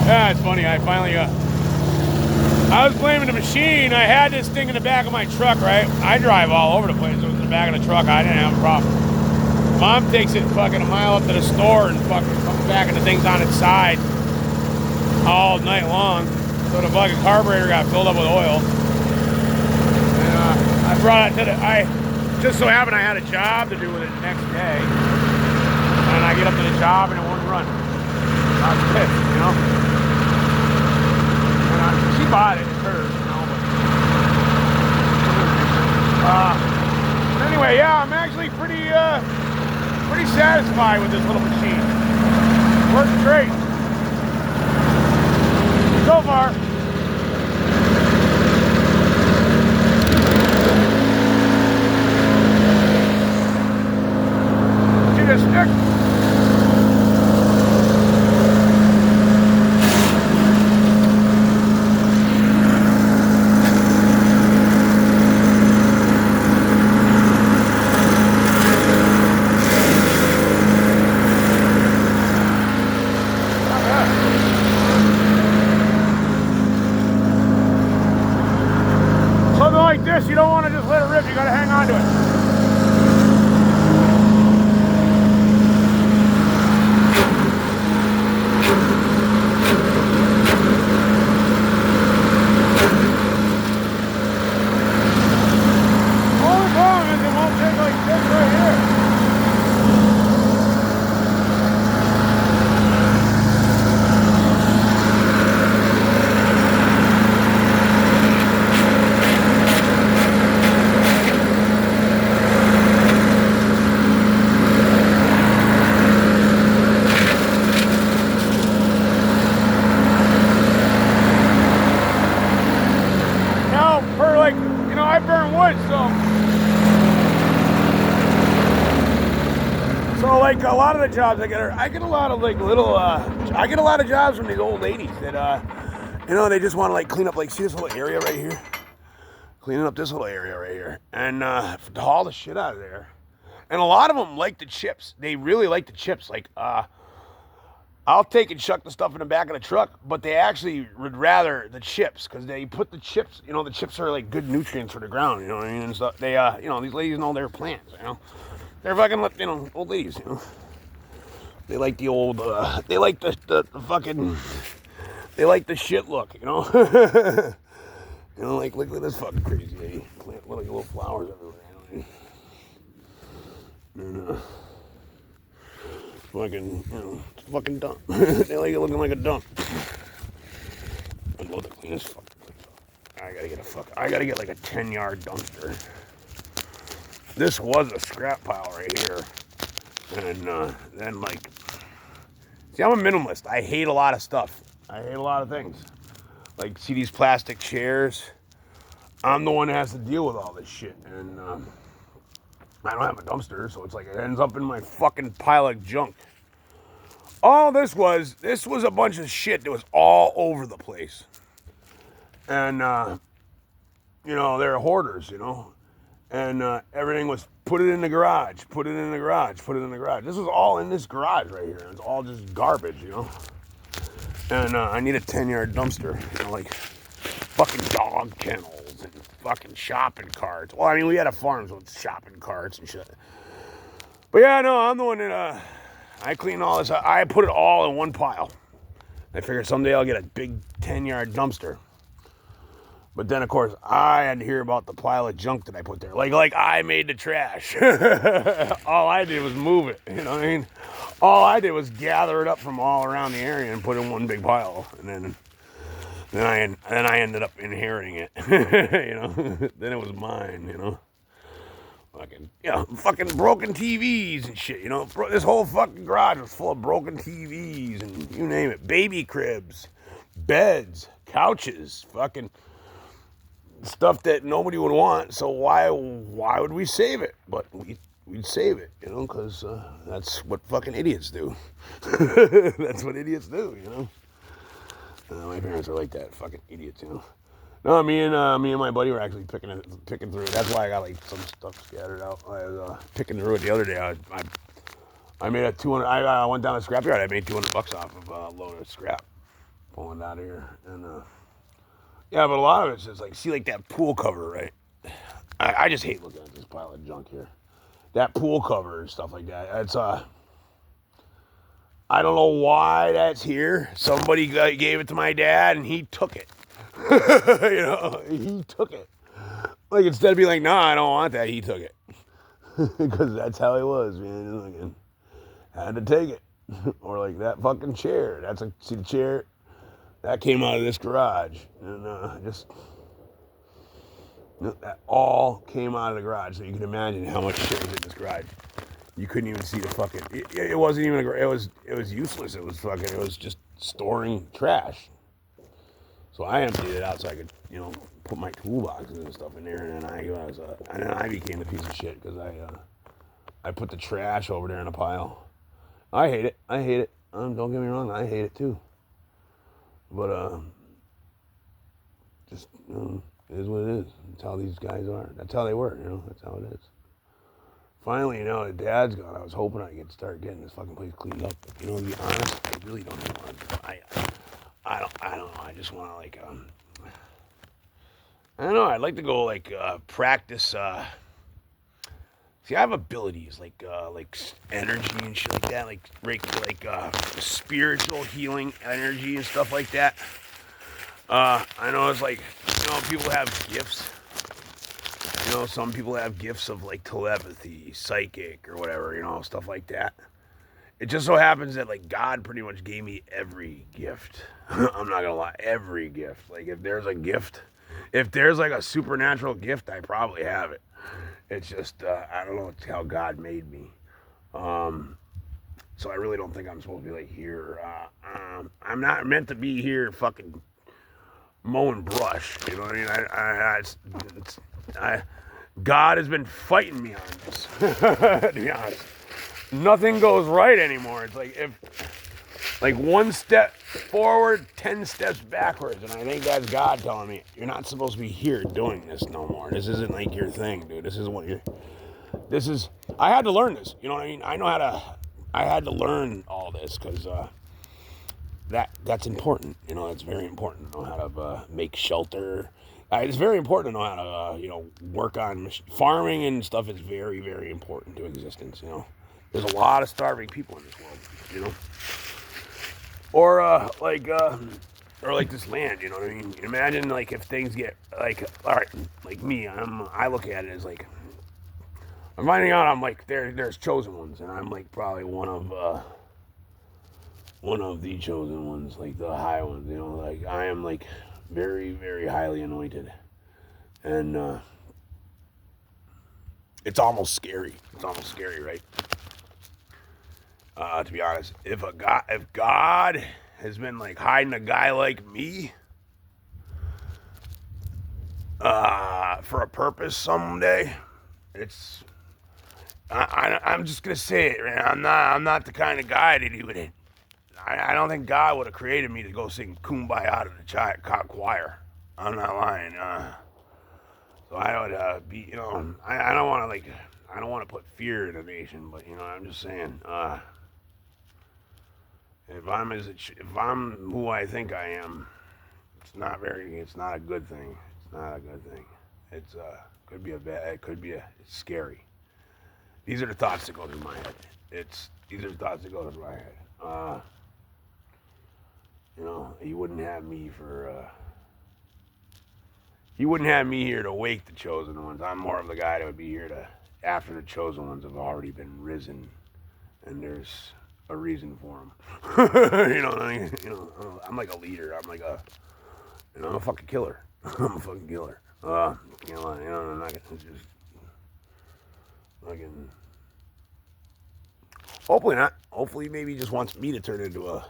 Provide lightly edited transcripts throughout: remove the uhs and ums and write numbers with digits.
Yeah, it's funny. I finally, I was blaming the machine. I had this thing in the back of my truck, right? I drive all over the place. So it was in the back of the truck. I didn't have a problem. Mom takes it fucking a mile up to the store and fucking comes back and the thing's on its side all night long. So the fucking carburetor got filled up with oil. And I brought it to I just so happened I had a job to do with it the next day. And I get up to the job and it wouldn't run. I was pissed, you know? And she bought it, it's hers, you know? But anyway, yeah, I'm actually pretty satisfied with this little machine. Works great. So far. See this stick? You don't want to just let it rip, you got to hang on to it. Only problem is it won't take like this right here. I burn wood, so like a lot of the jobs I get a lot of like little, I get a lot of jobs from these old ladies that, you know, they just want to like clean up, like see this little area right here? Cleaning up this little area right here. And to haul the shit out of there. And a lot of them like the chips. They really like the chips. Like, I'll take and chuck the stuff in the back of the truck, but they actually would rather the chips because they put the chips, you know, the chips are like good nutrients for the ground, you know what I mean? And stuff. They, you know, these ladies know their plants, you know. They're fucking, you know, old ladies, you know. They like the old, they like the fucking, they like the shit look, you know. You know, like, look at this fucking crazy lady. Plant little flowers everywhere, you know. And, fucking, you know, fucking dump. They like it looking like a dump. I'd love to clean this fucking place up. I gotta get like a 10-yard dumpster. This was a scrap pile right here. And then like, see, I'm a minimalist. I hate a lot of stuff. I hate a lot of things. Like, see these plastic chairs? I'm the one that has to deal with all this shit. And I don't have a dumpster, so it's like it ends up in my fucking pile of junk. All this was a bunch of shit that was all over the place. And, you know, they're hoarders, you know. And everything was put it in the garage, put it in the garage, put it in the garage. This was all in this garage right here. It's all just garbage, you know. And I need a 10-yard dumpster, you know, like fucking dog kennels and fucking shopping carts. Well, I mean, we had a farm, so it's shopping carts and shit. But yeah, no, I'm the one that, I clean all this up. I put it all in one pile. I figured someday I'll get a big 10-yard dumpster. But then, of course, I had to hear about the pile of junk that I put there. Like I made the trash. All I did was move it, you know what I mean? All I did was gather it up from all around the area and put it in one big pile. And then I ended up inheriting it, you know? Then it was mine, you know? Fucking, yeah, fucking broken TVs and shit, you know? This whole fucking garage was full of broken TVs and you name it. Baby cribs, beds, couches, fucking stuff that nobody would want. So why would we save it? But we'd save it, you know, because that's what fucking idiots do. That's what idiots do, you know? My parents are like that, fucking idiots, you know? No, me and my buddy were actually picking through it. That's why I got like some stuff scattered out. I was picking through it the other day. I made a 200. I went down to the scrapyard. I made $200 off of a load of scrap. pulling out of here. And yeah, but a lot of it's just like, see, like that pool cover, right? I just hate looking at this pile of junk here. That pool cover and stuff like that. It's I don't know why that's here. Somebody gave it to my dad, and he took it. You know, he took it. Like, instead of being like, nah, I don't want that, he took it. Because that's how he was, man. Had to take it. Or like that fucking chair. See the chair? That came out of this garage. And that all came out of the garage. So you can imagine how much shit was in this garage. You couldn't even see the fucking. It wasn't even it was useless. It was just storing trash. So I emptied it out so I could, put my toolboxes and stuff in there. And then I became the piece of shit because I put the trash over there in a pile. I hate it. Don't get me wrong. I hate it too. But just it is what it is. That's how these guys are. That's how they were. That's how it is. Finally, the dad's gone. I was hoping I could start getting this fucking place cleaned up. But, to be honest, I really don't have one. I don't know. I just want to, like, I don't know. I'd like to go, like, practice, see, I have abilities, like energy and shit like that, like spiritual healing energy and stuff like that. I know it's like, people have gifts. Some people have gifts of like telepathy, psychic, or whatever, stuff like that. It just so happens that like God pretty much gave me every gift. I'm not gonna lie, every gift. Like if there's like a supernatural gift, I probably have it. It's just I don't know. It's how God made me. So I really don't think I'm supposed to be like here. I'm not meant to be here, fucking mowing brush. You know what I mean? God has been fighting me on this. To be honest, nothing goes right anymore. It's like one step forward, 10 steps backwards, and I think that's God telling me you're not supposed to be here doing this no more. This isn't like your thing, dude. This is. I had to learn this. You know what I mean? I had to learn all this because that's important. It's very important to know how to make shelter. It's very important to know how to, work on farming and stuff is very, very important to existence, There's a lot of starving people in this world, Or like this land, you know what I mean? Imagine, like, if things get, like, all right, like me, I look at it as, like, I'm finding out I'm, like, there's chosen ones, and I'm, like, probably one of the chosen ones, like, the high ones, like, I am, like, very, very highly anointed, and it's almost scary. Right? To be honest, if God has been like hiding a guy like me for a purpose someday, I'm just gonna say it, man. I'm not the kind of guy that he would. I don't think God would have created me to go sing "Kumbaya" to the choir. I'm not lying. So I would be, I don't want to put fear in the nation, but I'm just saying, if I'm who I think I am, it's not a good thing. It's not a good thing. It's it's scary. These are the thoughts that go through my head. These are the thoughts that go through my head. You wouldn't have me you wouldn't have me here to wake the chosen ones. I'm more of the guy that would be here after the chosen ones have already been risen, and there's a reason for them. You know what I mean? I'm like a leader. I'm like I'm a fucking killer. I'm a fucking killer. I'm not gonna just fucking. Hopefully not. Hopefully, maybe he just wants me to turn into a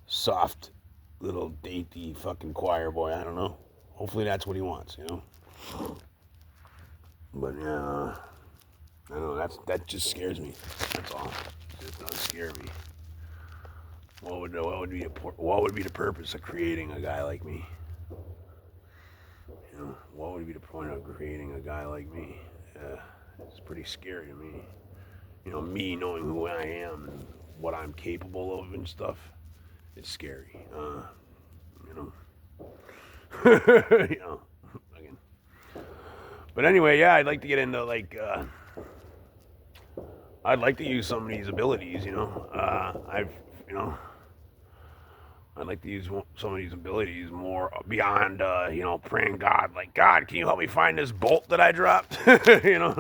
soft, little dainty fucking choir boy. I don't know. Hopefully that's what he wants, But yeah, I don't know. That just scares me. That's all. It does scare me. What would be the purpose of creating a guy like me? What would be the point of creating a guy like me? It's pretty scary to me. Me knowing who I am and what I'm capable of and stuff. It's scary. You know. You know. Again. But anyway, yeah, I'd like to get into like. I'd like to use some of these abilities. You know. You know. I'd like to use some of these abilities more beyond, you know, praying God. Like, God, can you help me find this bolt that I dropped? You know,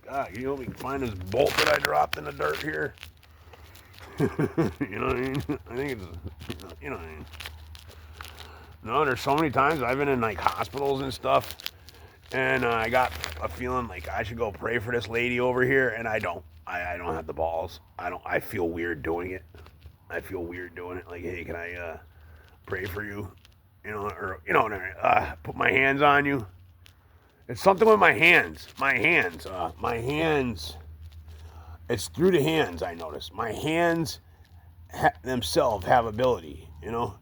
God, can you help me find this bolt that I dropped in the dirt here? You know what I mean? I think it's, you know what I mean? No, there's so many times I've been in like hospitals and stuff, and I got a feeling like I should go pray for this lady over here, and I don't. I don't have the balls. I don't. I feel weird doing it. I feel weird doing it. Like, hey, can I pray for you? You know, or you know, put my hands on you. It's something with my hands. My hands. It's through the hands. I notice my hands themselves have ability. You know,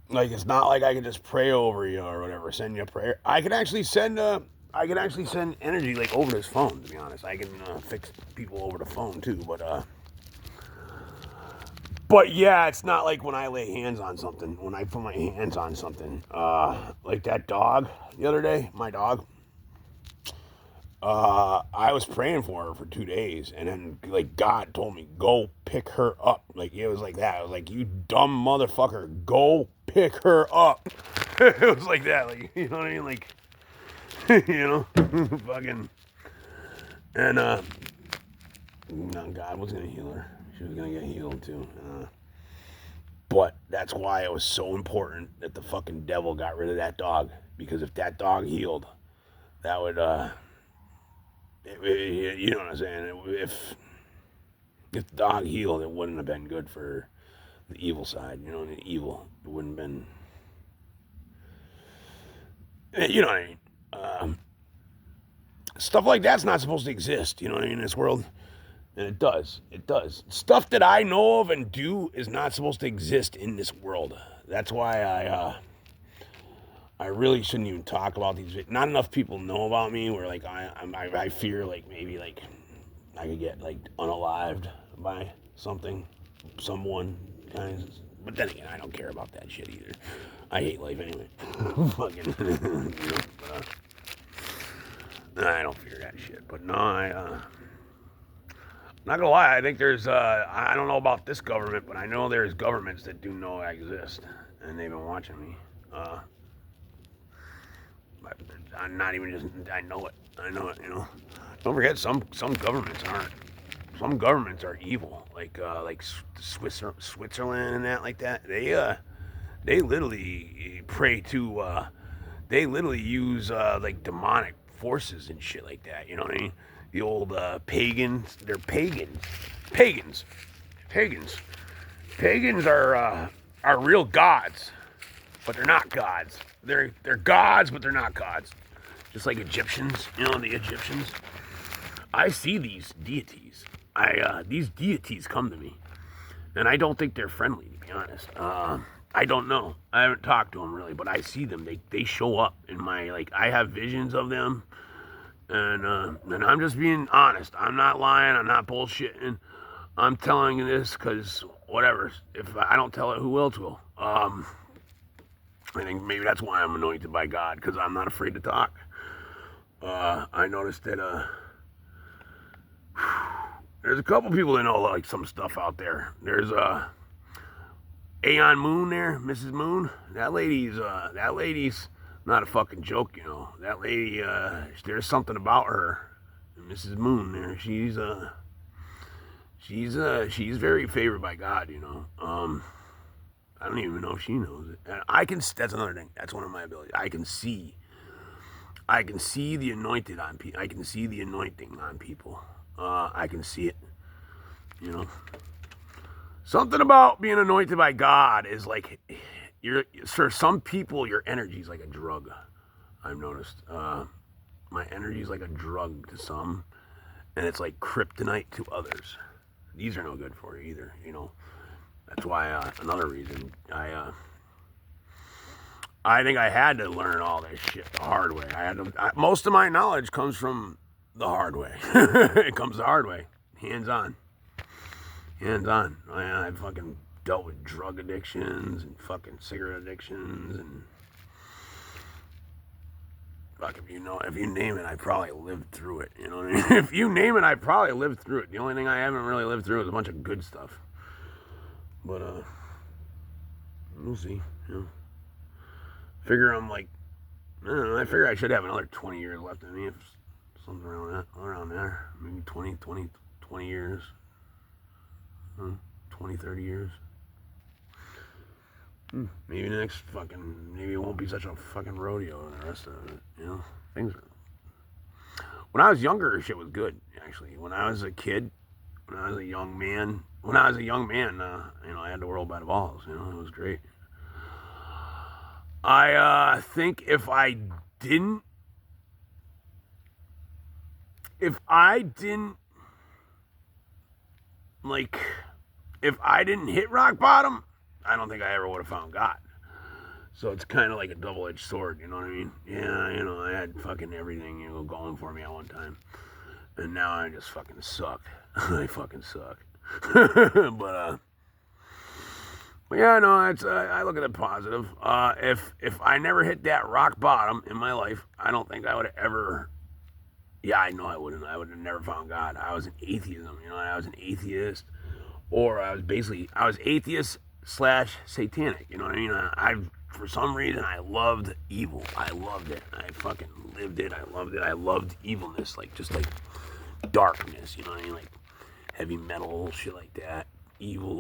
like it's not like I can just pray over you or whatever. Send you a prayer. I can actually send. I can actually send energy like over this phone. To be honest, I can fix people over the phone too. But yeah, it's not like when I lay hands on something. When I put my hands on something, like that dog the other day, my dog. I was praying for her for 2 days, and then like God told me go pick her up. Like it was like that. I was like, you dumb motherfucker, go pick her up. It was like that. Like you know what I mean? Like you know, fucking. And no, God was gonna heal her. She was gonna get healed too. But that's why it was so important that the fucking devil got rid of that dog. Because if that dog healed, that would, you know what I'm saying? If the dog healed, it wouldn't have been good for the evil side. You know, the evil. It wouldn't have been, you know what I mean? Stuff like that's not supposed to exist. You know what I mean? In this world. And it does. It does. Stuff that I know of and do is not supposed to exist in this world. That's why I really shouldn't even talk about these. Not enough people know about me. Where like I fear like maybe like I could get like unalived by someone kind of. But then again, I don't care about that shit either. I hate life anyway. Fucking. You know, I don't fear that shit. But no, not gonna lie, I think there's, I don't know about this government, but I know there's governments that do know I exist, and they've been watching me. I'm not even just, I know it, you know. Don't forget, some governments aren't. Some governments are evil, like Switzerland and that, like that. They literally pray to, they literally use, like demonic forces and shit like that, you know what I mean? The old pagans, they're pagans. Pagans are real gods, but they're not gods. They're gods, but they're not gods. Just like Egyptians, you know, the Egyptians. I see these deities. These deities come to me, and I don't think they're friendly, to be honest. I don't know. I haven't talked to them really, but I see them. They show up in my, like, I have visions of them. And I'm just being honest. I'm not lying. I'm not bullshitting. I'm telling you this because whatever. If I don't tell it, who else will? I think maybe that's why I'm anointed by God, because I'm not afraid to talk. I noticed that there's a couple people that know like some stuff out there. There's Aeon Moon there, Mrs. Moon. That lady's not a fucking joke, you know. That lady, there's something about her, Mrs. Moon. There, she's very favored by God, you know. I don't even know if she knows it. And that's another thing. That's one of my abilities. I can see the anointed on people. I can see the anointing on people. I can see it, you know. Something about being anointed by God is like, for some people, your energy is like a drug. I've noticed. My energy is like a drug to some, and it's like kryptonite to others. These are no good for you either, you know. That's why, another reason, I think I had to learn all this shit the hard way. Most of my knowledge comes from the hard way. It comes the hard way. Hands on. I fucking dealt with drug addictions and fucking cigarette addictions and fuck, if you name it, I probably lived through it. You know what I mean? If you name it, I probably lived through it. The only thing I haven't really lived through is a bunch of good stuff. But we'll see. You know, figure I'm like, I don't know. I figure I should have another 20 years left in me, if something around there, maybe 20 years, 20, 30 years. Maybe the next maybe it won't be such a fucking rodeo and the rest of it, you know? When I was younger, shit was good, actually. When I was a kid, when I was a young man, you know, I had the world by the balls, you know, it was great. I think if I didn't hit rock bottom, I don't think I ever would have found God. So it's kind of like a double-edged sword, you know what I mean? Yeah, you know, I had fucking everything, you know, going for me at one time. And now I just fucking suck. I fucking suck. But yeah, no, I look at it positive. If I never hit that rock bottom in my life, I don't think I would have ever. Yeah, I know I wouldn't. I would have never found God. I was an atheism, you know. I was an atheist, or I was atheist / satanic. You know what I mean? For some reason I loved evil. I loved it. I fucking lived it. I loved it. I loved evilness, just like darkness. You know what I mean? Like heavy metal shit like that. Evil.